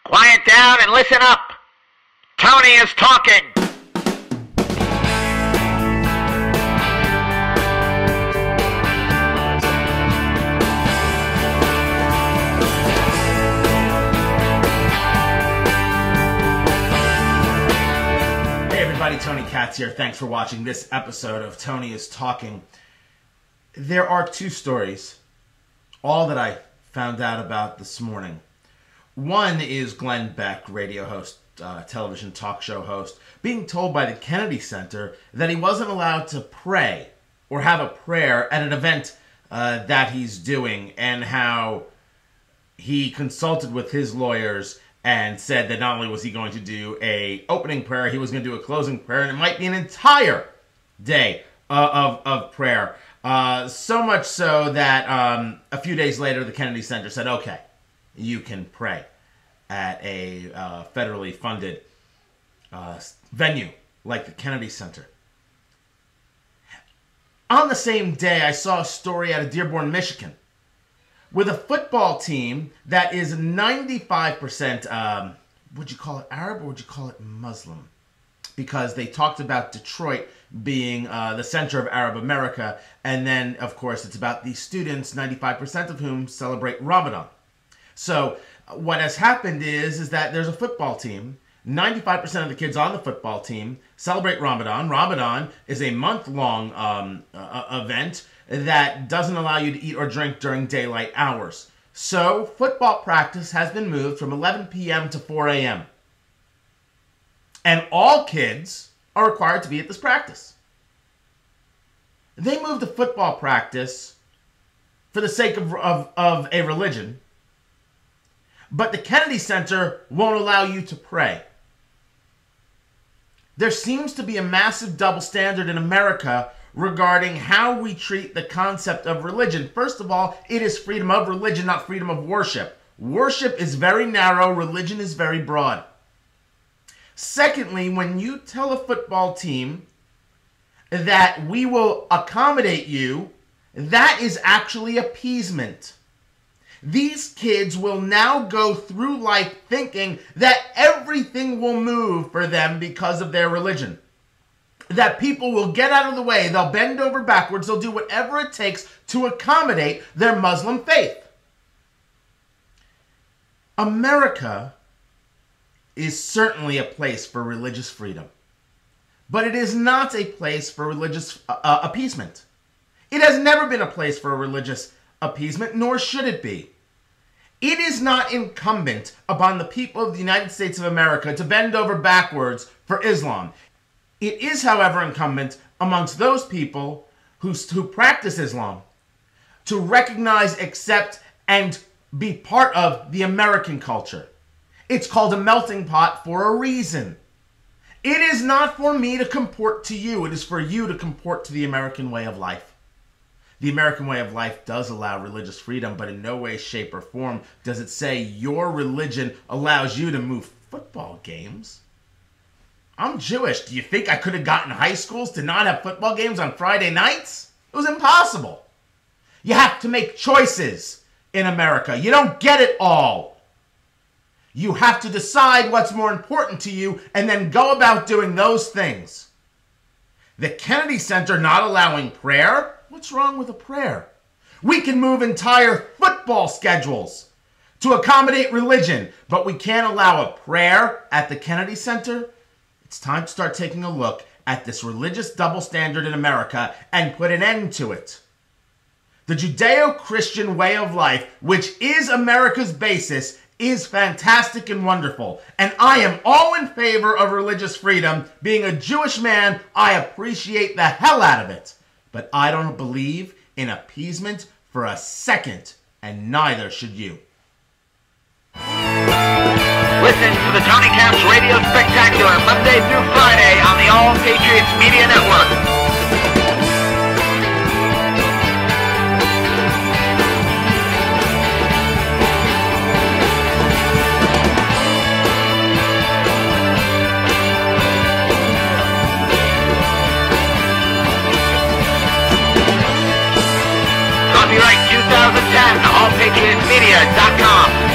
Quiet down and listen up. Tony is talking. Hey everybody, Tony Katz here. Thanks for watching this episode of Tony is Talking. There are two stories, all that I found out about this morning. One is Glenn Beck, radio host, television talk show host, being told by the Kennedy Center that he wasn't allowed to pray or have a prayer at an event that he's doing, and how he consulted with his lawyers and said that not only was he going to do a opening prayer, he was going to do a closing prayer, and it might be an entire day of prayer. So much so that a few days later, the Kennedy Center said, okay, you can pray at a federally funded venue like the Kennedy Center. On the same day, I saw a story out of Dearborn, Michigan, with a football team that is 95%, would you call it Arab or would you call it Muslim? Because they talked about Detroit being the center of Arab America, and then, of course, it's about the students, 95% of whom celebrate Ramadan. So what has happened is that there's a football team. 95% of the kids on the football team celebrate Ramadan. Ramadan is a month-long event that doesn't allow you to eat or drink during daylight hours. So football practice has been moved from 11 p.m. to 4 a.m. And all kids are required to be at this practice. They moved the football practice for the sake of a religion, but the Kennedy Center won't allow you to pray. There seems to be a massive double standard in America regarding how we treat the concept of religion. First of all, it is freedom of religion, not freedom of worship. Worship is very narrow, religion is very broad. Secondly, when you tell a football team that we will accommodate you, that is actually appeasement. These kids will now go through life thinking that everything will move for them because of their religion. That people will get out of the way, they'll bend over backwards, they'll do whatever it takes to accommodate their Muslim faith. America is certainly a place for religious freedom, but it is not a place for religious appeasement. It has never been a place for religious appeasement, nor should it be. It is not incumbent upon the people of the United States of America to bend over backwards for Islam. It is, however, incumbent amongst those people who practice Islam to recognize, accept, and be part of the American culture. It's called a melting pot for a reason. It is not for me to comport to you. It is for you to comport to the American way of life. The American way of life does allow religious freedom, but in no way, shape, or form does it say your religion allows you to move football games. I'm Jewish. Do you think I could have gotten high schools to not have football games on Friday nights? It was impossible. You have to make choices in America. You don't get it all. You have to decide what's more important to you and then go about doing those things. The Kennedy Center not allowing prayer? What's wrong with a prayer? We can move entire football schedules to accommodate religion, but we can't allow a prayer at the Kennedy Center? It's time to start taking a look at this religious double standard in America and put an end to it. The Judeo-Christian way of life, which is America's basis, is fantastic and wonderful. And I am all in favor of religious freedom. Being a Jewish man, I appreciate the hell out of it. But I don't believe in appeasement for a second, and neither should you. Listen to the Tony Katz Radio Spectacular Monday through Friday on the All Patriots Media Network. Copyright 2010, allpatriotsmedia.com.